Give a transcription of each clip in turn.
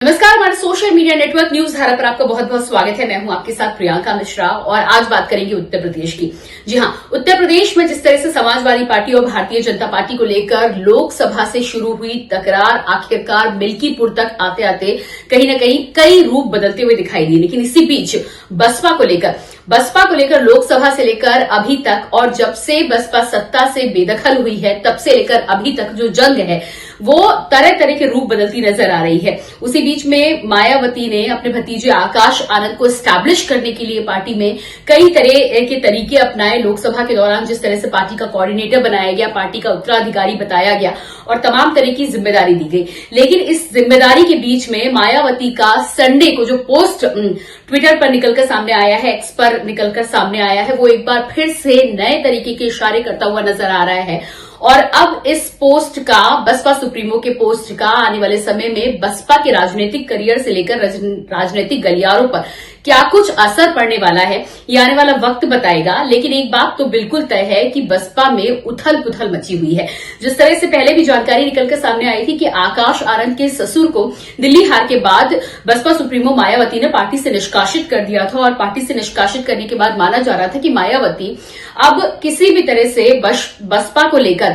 नमस्कार, हमारे social media network news धारा पर आपका बहुत बहुत स्वागत है। मैं हूं आपके साथ प्रियंका मिश्रा और आज बात करेंगे उत्तर प्रदेश की। जी हां, उत्तर प्रदेश में जिस तरह से समाजवादी पार्टी और भारतीय जनता पार्टी को लेकर लोकसभा से शुरू हुई तकरार आखिरकार मिल्कीपुर तक आते आते कहीं न कहीं कई रूप बदलते हुए दिखाई दिए। लेकिन इसी बीच बसपा को लेकर लोकसभा से लेकर अभी तक और जब से बसपा सत्ता से बेदखल हुई है तब से लेकर अभी तक जो जंग है वो तरह तरह के रूप बदलती नजर आ रही है। उसी बीच में मायावती ने अपने भतीजे आकाश आनंद को एस्टैब्लिश करने के लिए पार्टी में कई तरह के तरीके अपनाए। लोकसभा के दौरान जिस तरह से पार्टी का कोऑर्डिनेटर बनाया गया, पार्टी का उत्तराधिकारी बताया गया और तमाम तरह की जिम्मेदारी दी गई। लेकिन इस जिम्मेदारी के बीच में मायावती का संडे को जो पोस्ट ट्विटर पर निकलकर सामने आया है, एक्स पर निकलकर सामने आया है, वो एक बार फिर से नए तरीके के इशारे करता हुआ नजर आ रहा है। और अब इस पोस्ट का, बसपा सुप्रीमो के पोस्ट का आने वाले समय में बसपा के राजनीतिक करियर से लेकर राजनीतिक गलियारों पर क्या कुछ असर पड़ने वाला है, ये आने वाला वक्त बताएगा। लेकिन एक बात तो बिल्कुल तय है कि बसपा में उथल पुथल मची हुई है। जिस तरह से पहले भी जानकारी निकलकर सामने आई थी कि आकाश आनंद के ससुर को दिल्ली हार के बाद बसपा सुप्रीमो मायावती ने पार्टी से निष्कासित कर दिया था और पार्टी से निष्कासित करने के बाद माना जा रहा था कि मायावती अब किसी भी तरह से बसपा को लेकर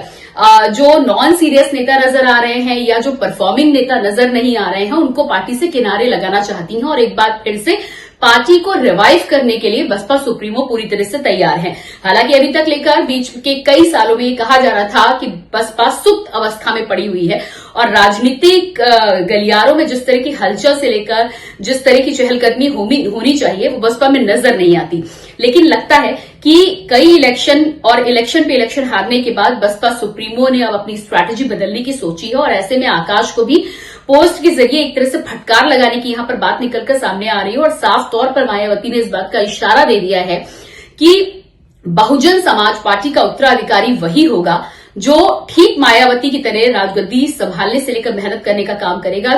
जो नॉन सीरियस नेता नजर आ रहे हैं या जो परफॉर्मिंग नेता नजर नहीं आ रहे हैं उनको पार्टी से किनारे लगाना चाहती हैं और एक बार फिर से पार्टी को रिवाइव करने के लिए बसपा सुप्रीमो पूरी तरह से तैयार है। हालांकि अभी तक लेकर बीच के कई सालों में ये कहा जा रहा था कि बसपा सुप्त अवस्था में पड़ी हुई है और राजनीतिक गलियारों में जिस तरह की हलचल से लेकर जिस तरह की चहलकदमी होनी चाहिए वो बसपा में नजर नहीं आती। लेकिन लगता है कि कई इलेक्शन और इलेक्शन पे इलेक्शन हारने के बाद बसपा सुप्रीमो ने अब अपनी स्ट्रैटेजी बदलने की सोची है और ऐसे में आकाश को भी पोस्ट के जरिए एक तरह से फटकार लगाने की यहां पर बात निकलकर सामने आ रही है और साफ तौर पर मायावती ने इस बात का इशारा दे दिया है कि बहुजन समाज पार्टी का उत्तराधिकारी वही होगा जो ठीक मायावती की तरह राजगद्दी संभालने से लेकर मेहनत करने का काम करेगा,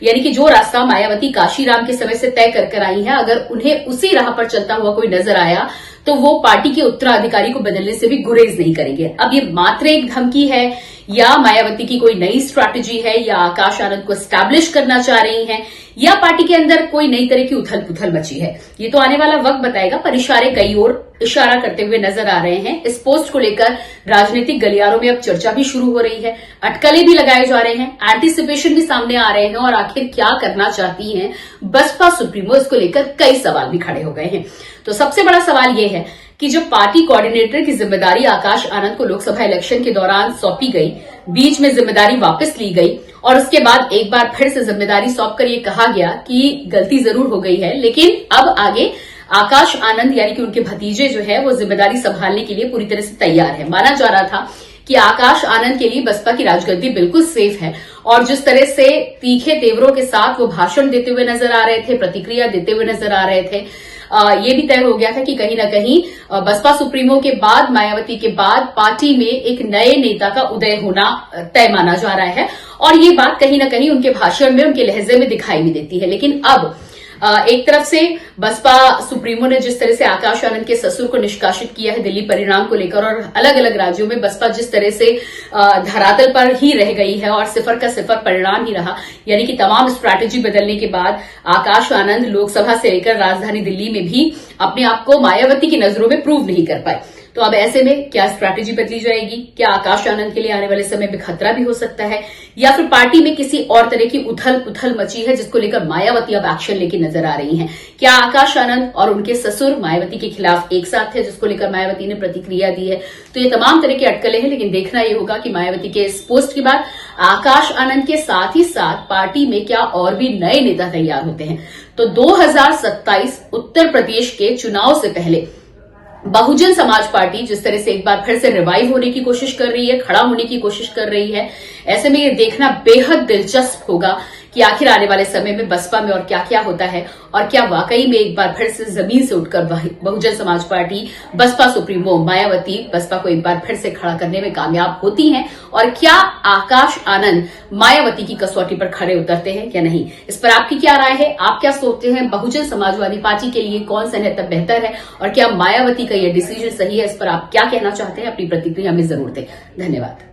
यानी कि जो रास्ता मायावती काशीराम के समय से तय कर आई है, अगर उन्हें उसी राह पर चलता हुआ कोई नजर आया तो वो पार्टी के उत्तराधिकारी को बदलने से भी गुरेज नहीं करेंगे। अब ये मात्र एक धमकी है या मायावती की कोई नई स्ट्रैटेजी है या आकाश आनंद को एस्टैब्लिश करना चाह रही हैं या पार्टी के अंदर कोई नई तरह की उथल पुथल मची है, ये तो आने वाला वक्त बताएगा। पर इशारे कई और इशारा करते हुए नजर आ रहे हैं। इस पोस्ट को लेकर राजनीतिक गलियारों में अब चर्चा भी शुरू हो रही है, अटकलें भी लगाए जा रहे हैं, एंटीसिपेशन भी सामने आ रहे हैं और आखिर क्या करना चाहती हैं बसपा सुप्रीमो, इसको लेकर कई सवाल भी खड़े हो गए हैं। तो सबसे बड़ा सवाल यह है कि जब पार्टी कोऑर्डिनेटर की जिम्मेदारी आकाश आनंद को लोकसभा इलेक्शन के दौरान सौंपी गई, बीच में जिम्मेदारी वापस ली गई और उसके बाद एक बार फिर से जिम्मेदारी सौंपकर ये कहा गया कि गलती जरूर हो गई है, लेकिन अब आगे आकाश आनंद यानी कि उनके भतीजे जो है वो जिम्मेदारी संभालने के लिए पूरी तरह से तैयार है। माना जा रहा था कि आकाश आनंद के लिए बसपा की राजगद्दी बिल्कुल सेफ है और जिस तरह से तीखे तेवरों के साथ वो भाषण देते हुए नजर आ रहे थे, प्रतिक्रिया देते हुए नजर आ रहे थे, ये भी तय हो गया था कि कहीं न कहीं बसपा सुप्रीमो के बाद, मायावती के बाद पार्टी में एक नए नेता का उदय होना तय माना जा रहा है और ये बात कहीं न कहीं उनके भाषण में, उनके लहजे में दिखाई भी देती है। लेकिन अब एक तरफ से बसपा सुप्रीमो ने जिस तरह से आकाश आनंद के ससुर को निष्कासित किया है दिल्ली परिणाम को लेकर और अलग अलग राज्यों में बसपा जिस तरह से धरातल पर ही रह गई है और सिफर का सिफर परिणाम ही रहा, यानी कि तमाम स्ट्रैटेजी बदलने के बाद आकाश आनंद लोकसभा से लेकर राजधानी दिल्ली में भी अपने आप को मायावती की नजरों में प्रूव नहीं कर पाए। तो अब ऐसे में क्या स्ट्रैटेजी बदली जाएगी? क्या आकाश आनंद के लिए आने वाले समय में खतरा भी हो सकता है या फिर पार्टी में किसी और तरह की उथल पुथल मची है जिसको लेकर मायावती अब एक्शन लेके नजर आ रही हैं? क्या आकाश आनंद और उनके ससुर मायावती के खिलाफ एक साथ थे जिसको लेकर मायावती ने प्रतिक्रिया दी है? तो ये तमाम तरह के अटकलें हैं, लेकिन देखना यह होगा कि मायावती के इस पोस्ट के बाद आकाश आनंद के साथ ही साथ पार्टी में क्या और भी नए नेता तैयार होते हैं। तो 2027 उत्तर प्रदेश के चुनाव से पहले बहुजन समाज पार्टी जिस तरह से एक बार फिर से रिवाइव होने की कोशिश कर रही है, खड़ा होने की कोशिश कर रही है, ऐसे में ये देखना बेहद दिलचस्प होगा कि आखिर आने वाले समय में बसपा में और क्या क्या होता है और क्या वाकई में एक बार फिर से जमीन से उठकर बहुजन समाज पार्टी, बसपा सुप्रीमो मायावती बसपा को एक बार फिर से खड़ा करने में कामयाब होती हैं और क्या आकाश आनंद मायावती की कसौटी पर खड़े उतरते हैं या नहीं? इस पर आपकी क्या राय है? आप क्या सोचते हैं? बहुजन समाजवादी पार्टी के लिए कौन सा नेता बेहतर है और क्या मायावती का यह डिसीजन सही है? इस पर आप क्या कहना चाहते हैं? अपनी प्रतिक्रिया में जरूर दें। धन्यवाद।